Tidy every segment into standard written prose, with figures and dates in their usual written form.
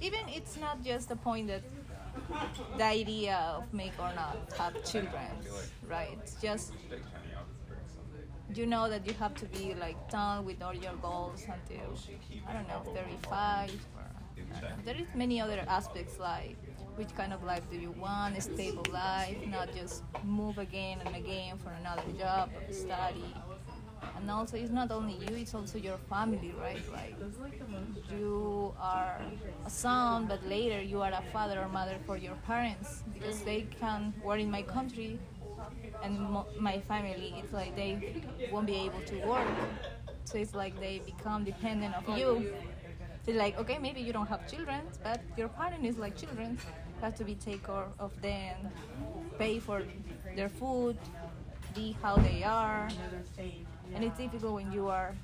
even it's not just the point that the idea of make or not have children, right? It's just you know that you have to be like done with all your goals until I don't know 35. Or, I don't know. There is many other aspects like which kind of life do you want, a stable life, not just move again and again for another job or study. And also, it's not only you; it's also your family, right? Like you are a son, but later you are a father or mother for your parents because they can work in my country and my family. It's like they won't be able to work, so it's like they become dependent of you. So like, okay, maybe you don't have children, but your parent is like children. Have to be take care of them, pay for their food, be how they are, and it's difficult when you are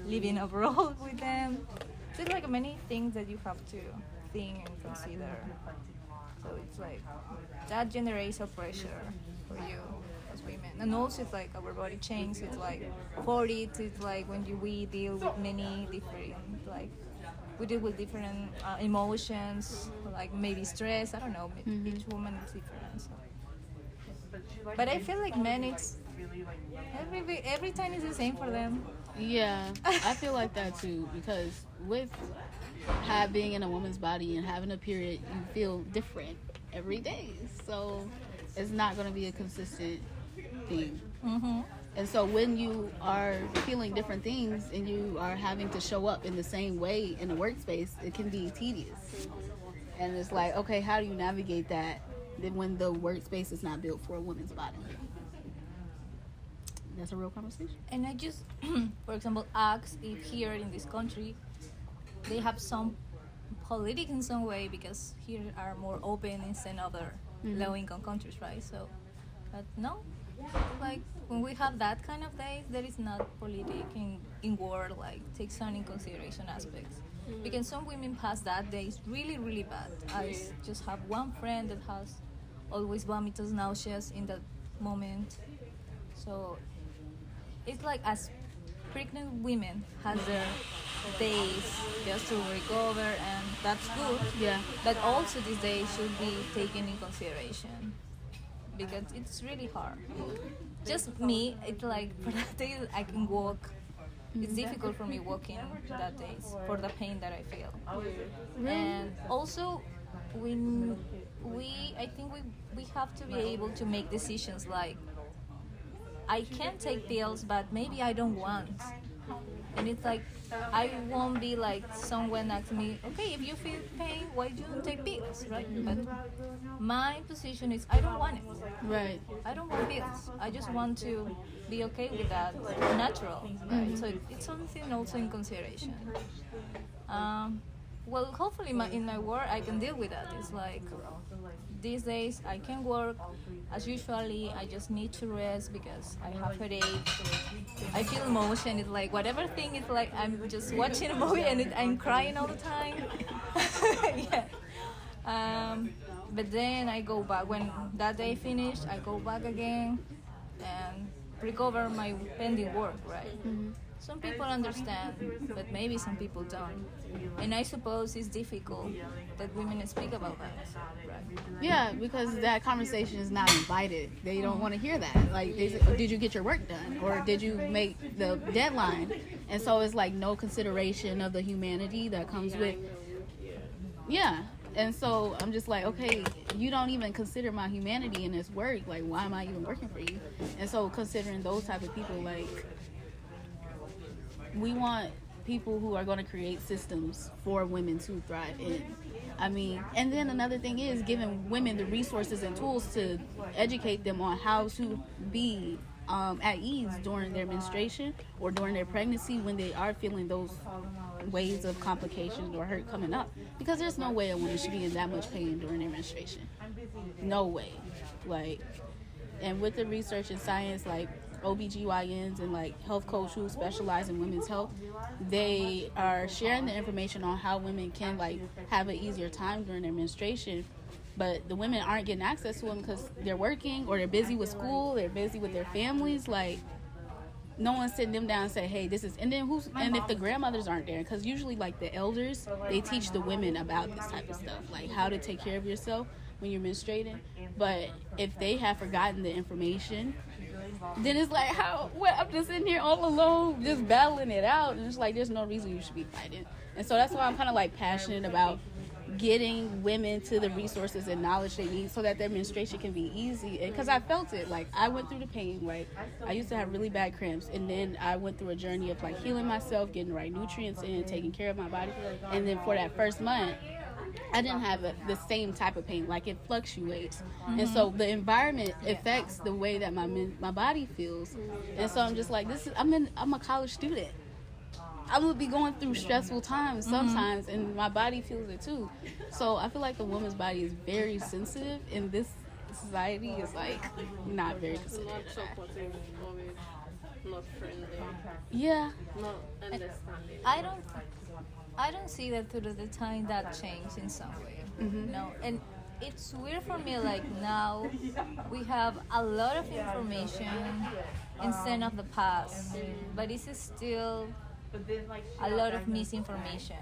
living abroad with them. So it's like many things that you have to think and consider. So it's like that generates a pressure for you as women, and also it's like our body changes. It's like 40. It's like when we deal with many different like. We deal with different emotions, like maybe stress. I don't know. Each woman is different. So. But I feel like men, it's every time is the same for them. Yeah, I feel like that too because with being in a woman's body and having a period, you feel different every day. So it's not going to be a consistent thing. Mm-hmm. And so when you are feeling different things and you are having to show up in the same way in the workspace, it can be tedious. And it's like, okay, how do you navigate that then when the workspace is not built for a woman's body? That's a real conversation. And I just, for example, ask if here in this country they have some politics in some way because here are more open instead of other low-income countries, right? So, but no. Like when we have that kind of days, there is not politics in war. Like takes on in consideration aspects, because some women pass that days really really bad. I just have one friend that has always vomitus, nauseous in that moment. So it's like as pregnant women has their days just to recover, and that's good. Yeah. But also these days should be taken in consideration. Because it's really hard. Just me, it's like for that day I can walk. It's difficult for me walking that days for the pain that I feel. And also, I think we have to be able to make decisions like I can take pills, but maybe I don't want. And it's like I won't be like someone asking me, okay, if you feel pain, why do you take pills, right? But my position is I don't want it. Right. I don't want pills. I just want to be okay with that, natural, right? So it's something also in consideration. Well, hopefully in my work I can deal with that. It's like these days I can work as usually. I just need to rest because I have headache. I feel emotion. It's like whatever thing. It's like I'm just watching a movie and I'm crying all the time. Yeah. But then I go back when that day finished. I go back again and recover my pending work. Right. Mm-hmm. Some people understand, but maybe some people don't. And I suppose it's difficult that women speak about that. Right? Yeah, because that conversation is not invited. They don't want to hear that. Like, they say, did you get your work done? Or did you make the deadline? And so it's like no consideration of the humanity that comes with, yeah. And so I'm just like, okay, you don't even consider my humanity in this work. Like, why am I even working for you? And so considering those type of people, like, we want people who are going to create systems for women to thrive in. I mean, and then another thing is giving women the resources and tools to educate them on how to be at ease during their menstruation or during their pregnancy when they are feeling those waves of complications or hurt coming up. Because there's no way a woman should be in that much pain during their menstruation. No way. Like, and with the research and science, like, OBGYNs and like health coach who specialize in women's health, they are sharing the information on how women can like have an easier time during their menstruation, but the women aren't getting access to them because they're working or they're busy with school, they're busy with their families. Like, no one's sitting them down and say, hey, this is, and then and if the grandmothers aren't there, because usually like the elders, they teach the women about this type of stuff, like how to take care of yourself when you're menstruating. But if they have forgotten the information, then it's like, I'm just in here all alone, just battling it out, and it's like, there's no reason you should be fighting. And so that's why I'm kind of like passionate about getting women to the resources and knowledge they need so that their menstruation can be easy. Because I felt it, like I went through the pain, like I used to have really bad cramps, and then I went through a journey of like healing myself, getting the right nutrients in, taking care of my body. And then for that first month, I didn't have the same type of pain, like it fluctuates. And so the environment affects the way that my body feels. And so I'm just like, I'm a college student. I would be going through stressful times sometimes, and my body feels it too. So I feel like the woman's body is very sensitive, and this society is like not very considerate. Not supportive, not friendly. Yeah. Not understanding. I don't see that through the time that changed in some way. No, and it's weird for me. Like now, we have a lot of information instead of the past, but this is still a lot of misinformation.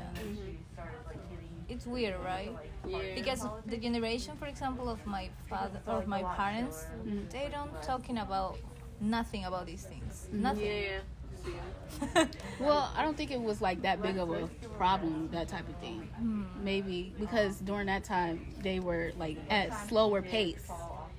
It's weird, right? Yeah. Because the generation, for example, of my father or my parents, they don't talking about nothing about these things. Nothing. Yeah. Well, I don't think it was like that big of a problem, that type of thing. Maybe because during that time they were like at slower pace.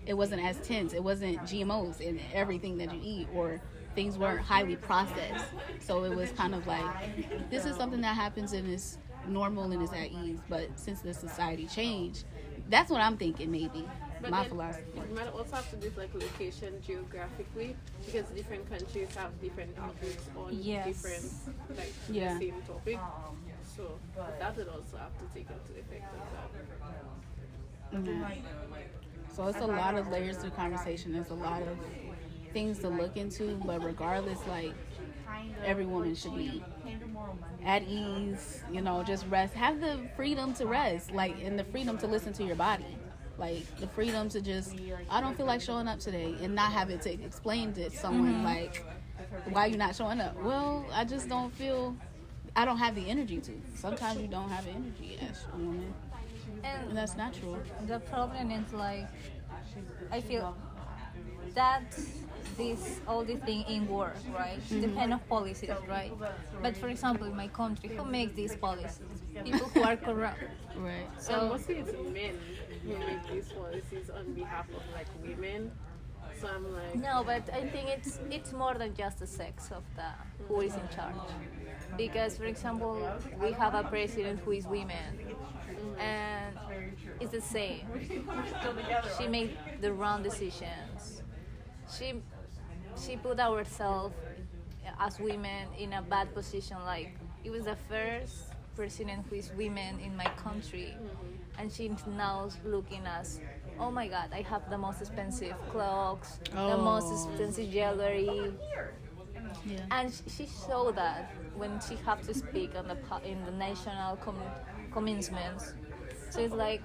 It wasn't as tense. It wasn't GMOs in everything that you eat, or things weren't highly processed. So it was kind of like, this is something that happens and is normal and is at ease. But since the society changed, that's what I'm thinking, maybe. But my then philosophy. It might also have to do with like location geographically, because different countries have different outlooks on different like the same topic. So that would also have to take into effect of that. So it's a lot of layers to the conversation. There's a lot of things to look into, but regardless, like every woman should be at ease, just rest, have the freedom to rest, like, and the freedom to listen to your body, like the freedom to just, I don't feel like showing up today, and not have it to explain to someone like, why you not showing up? Well, I just don't feel, I don't have the energy to. Sometimes you don't have the energy as a woman, and that's natural. The problem is like, I feel that all the thing in work, right? Depend on policies, right? But for example, in my country, who makes these policies? People who are corrupt. Right. So mostly it's men who make these policies on behalf of like women. So I'm like, no, but I think it's more than just the sex of the who is in charge. Because for example, we have a president who is women, and it's the same. She made the wrong decisions. She put ourselves as women in a bad position. Like, it was the first president who is women in my country, and she's now looking as, oh my God, I have the most expensive clothes, the most expensive jewelry. Yeah. And she showed that when she had to speak in the national commencements. So it's like,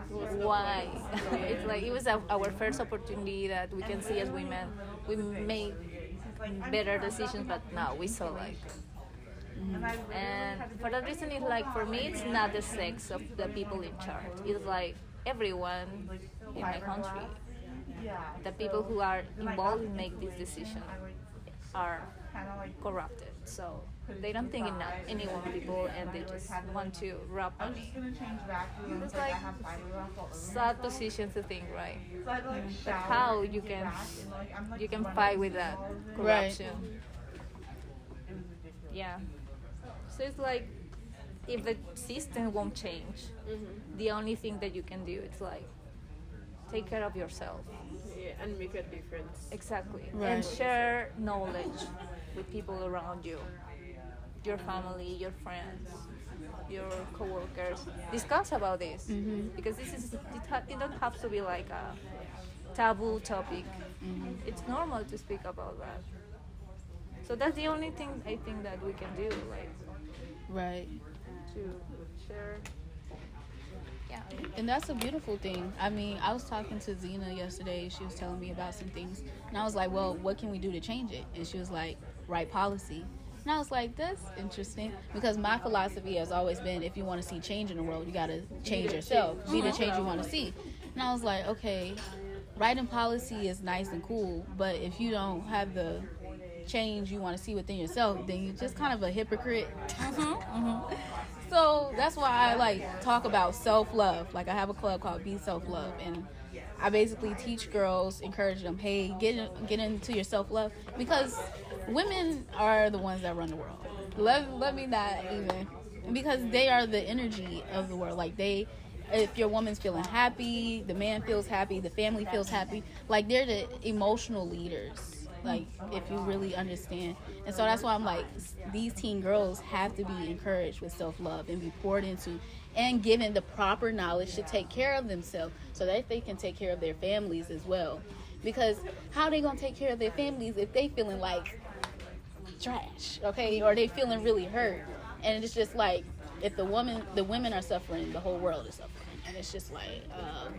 why? It's like, it was our first opportunity that we can see as women. We made better decisions, but now we saw like. And for that reason, it's like, for me, it's not the sex of the people in charge. It's like everyone in my country, the people who are involved in make this decision are corrupted. So they don't think enough anyone people, and they just want to rob money. It's like sad position to think, right? But how you can fight with that corruption? Right. Yeah. So it's like, if the system won't change, the only thing that you can do is like take care of yourself. yeah, and make a difference. Exactly. Right. And share knowledge with people around you, your family, your friends, your coworkers. Discuss about this, because it don't have to be like a taboo topic. It's normal to speak about that. So that's the only thing I think that we can do, like, Right. To share. Yeah. And that's a beautiful thing. I mean, I was talking to Zena yesterday. She was telling me about some things. And I was like, well, what can we do to change it? And she was like, write policy. And I was like, that's interesting. Because my philosophy has always been, if you want to see change in the world, you got to change yourself. Be the change you want to see. And I was like, okay, writing policy is nice and cool. But if you don't have the change you want to see within yourself, then you're just kind of a hypocrite. So that's why I like talk about self-love. Like I have a club called Be Self-Love, and I basically teach girls, encourage them, hey, get into your self-love, because women are the ones that run the world. Let me not even, because they are the energy of the world. Like if your woman's feeling happy, the man feels happy, the family feels happy. Like they're the emotional leaders. Like if you really understand. And so that's why I'm like, these teen girls have to be encouraged with self-love and be poured into and given the proper knowledge to take care of themselves so that they can take care of their families as well. Because how they gonna take care of their families if they feeling like trash, okay, or they feeling really hurt? And it's just like, if the women are suffering, the whole world is suffering. And it's just like,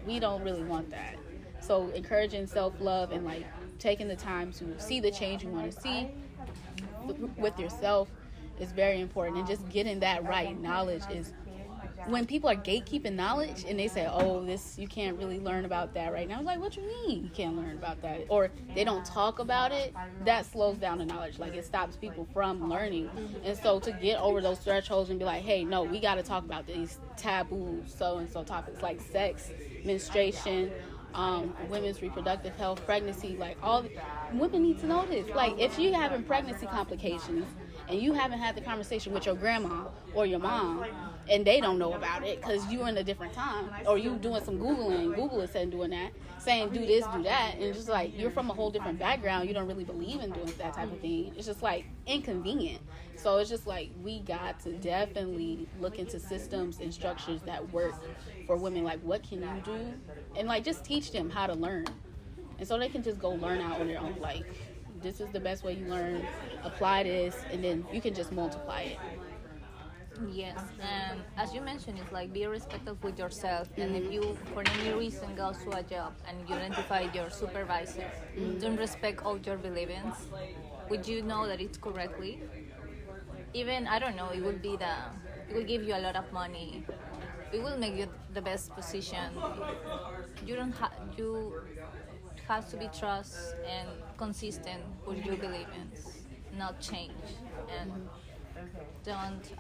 we don't really want that. So encouraging self-love and like taking the time to see the change you want to see with yourself is very important. And just getting that right knowledge is, when people are gatekeeping knowledge and they say, oh, this, you can't really learn about that right now. I'm like, what you mean you can't learn about that? Or they don't talk about it, that slows down the knowledge. Like it stops people from learning. And so to get over those thresholds and be like, hey, no, we got to talk about these taboo so-and-so topics like sex, menstruation, women's reproductive health, pregnancy, like women need to know this. Like if you're having pregnancy complications and you haven't had the conversation with your grandma or your mom, and they don't know about it because you're in a different time, or you doing some Googling, Google is saying doing that, saying do this, do that, and it's just like, you're from a whole different background, you don't really believe in doing that type of thing. It's just like inconvenient. So it's just like, we got to definitely look into systems and structures that work for women. Like, what can you do? And like, just teach them how to learn. And so they can just go learn out on their own. Like, this is the best way you learn, apply this, and then you can just multiply it. Yes, and as you mentioned, it's like, be respectful with yourself. And if you, for any reason, go to a job and you identify your supervisor, don't respect all your beliefs, would you know that it's correctly? Even, I don't know, it will give you a lot of money. It will make you the best position. You have to be trust and consistent with your beliefs, not change. And don't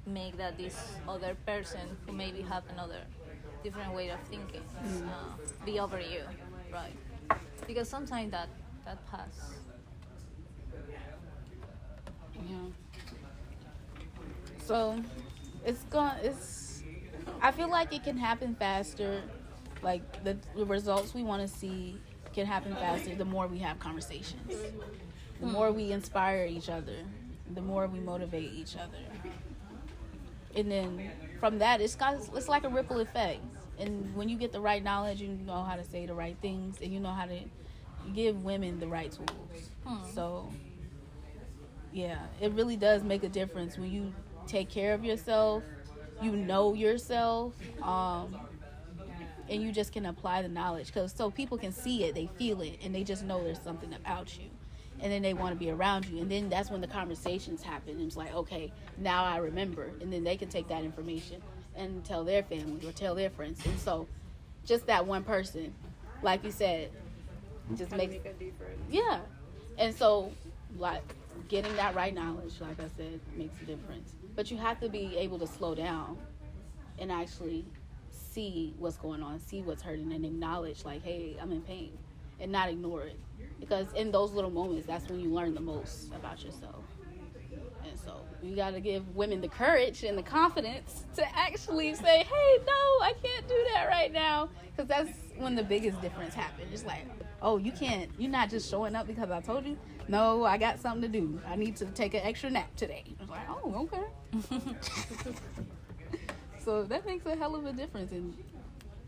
make that this other person who maybe have another different way of thinking be over you, right? Because sometimes that pass. Yeah. So I feel like it can happen faster. Like the results we want to see can happen faster the more we have conversations, the more we inspire each other, the more we motivate each other. And then from that, it's like a ripple effect. And when you get the right knowledge, you know how to say the right things, and you know how to give women the right tools. So yeah, it really does make a difference when you take care of yourself, you know yourself, and you just can apply the knowledge, so people can see it, they feel it, and they just know there's something about you, and then they want to be around you. And then that's when the conversations happen, and it's like, okay, now I remember, and then they can take that information and tell their family or tell their friends. And so just that one person, like you said, just makes make a difference. Yeah. And so like getting that right knowledge, like I said, makes a difference. But you have to be able to slow down and actually see what's going on, see what's hurting, and acknowledge, like, hey, I'm in pain, and not ignore it. Because in those little moments, that's when you learn the most about yourself. And so you got to give women the courage and the confidence to actually say, hey, no, I can't do that right now. Because that's when the biggest difference happens. It's like, oh, you're not just showing up because I told you. No, I got something to do. I need to take an extra nap today. I was like, oh, okay. So that makes a hell of a difference, and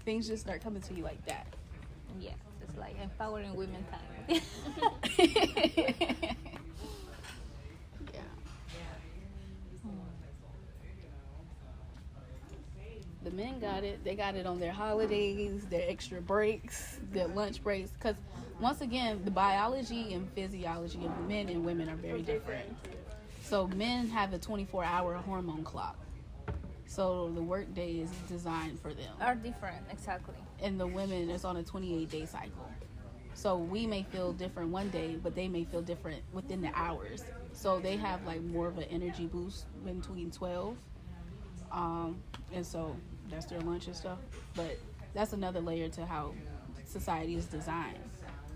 things just start coming to you like that. Yeah, it's like empowering women time. The the men got it. They got it on their holidays, their extra breaks, their lunch breaks. Because once again, the biology and physiology of men and women are very different. So men have a 24-hour hormone clock. So the work day is designed for them. Are different, exactly. And the women is on a 28-day cycle. So we may feel different one day, but they may feel different within the hours. So they have like more of an energy boost between 12. And so that's their lunch and stuff. But that's another layer to how society is designed.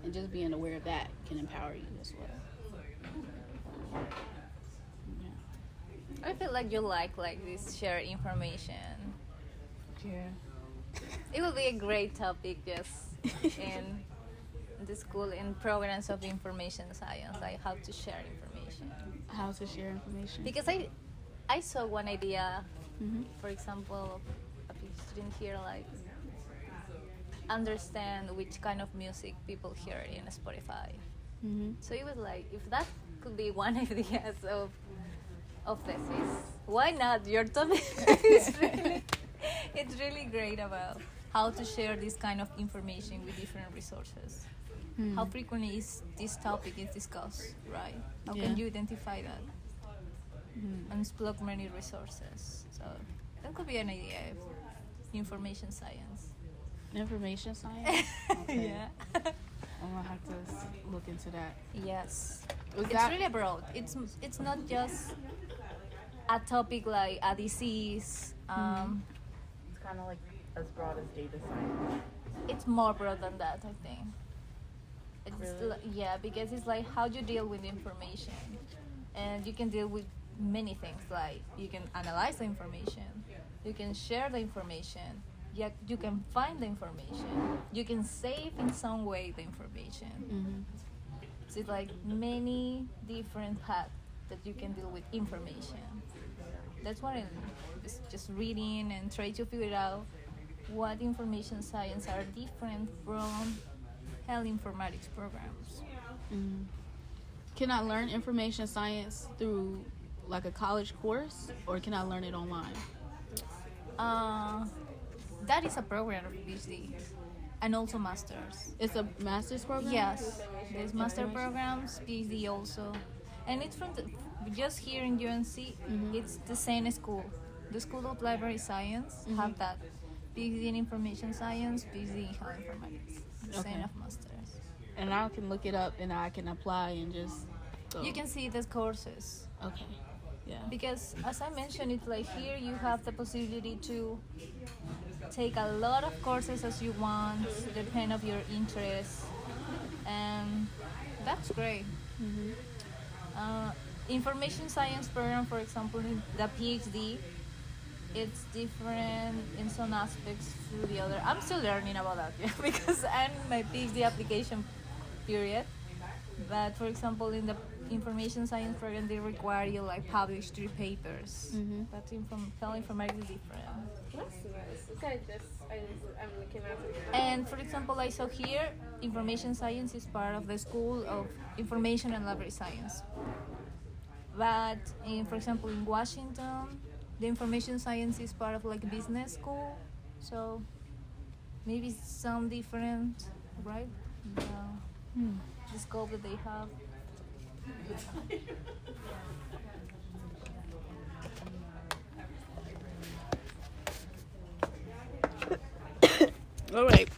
And just being aware of that can empower you as well. I feel like you like this shared information. Yeah. It would be a great topic just in the school in programs of information science, like how to share information. How to share information. Because I saw one idea, Mm-hmm. for example, a student here like understand which kind of music people hear in Spotify. Mm-hmm. So it was like, if that could be one idea of thesis, why not? Your topic is it's really great about how to share this kind of information with different resources. Mm-hmm. How frequently is this topic is discussed, right? How Yeah. can you identify that Mm-hmm. and explore many resources? So that could be an idea of information science. Information science? Okay. Yeah. I'm gonna have to look into that. Yes. Was It's that- really broad. It's not just a topic like a disease. It's kind of like as broad as data science. It's more broad than that, I think. It's Really? yeah, because it's like how you deal with information, and you can deal with many things. Like you can analyze the information, you can share the information, yet you can find the information, you can save in some way the information. Mm-hmm. So it's like many different paths that you can deal with information. That's what I'm just reading and try to figure out what information science are different from health informatics programs. Mm-hmm. Can I learn information science through like a college course, or can I learn it online? That is a program of PhD and also masters. It's a master's program? Yes, there's master programs, PhD also, and it's from just here in UNC. It's the same school. The School of Library Science have that PhD in information science, PhD in health informatics, the Okay. same of masters. And I can look it up and I can apply and just go. You can see the courses. Okay. Yeah. Because as I mentioned, it's like here you have the possibility to take a lot of courses as you want, depend of your interests, and that's great. Information science program, for example, in the PhD, it's different in some aspects to the other. I'm still learning about that because I'm in my PhD application period. But for example, in the information science program, they require you like publish 3 papers. But health informatics is different. That's nice. Okay, I'm looking at it. And for example, I saw here, information science is part of the School of Information and Library Science. But for example, in Washington, the information science is part of like business school. So maybe some different, right? The scope that they have. All right.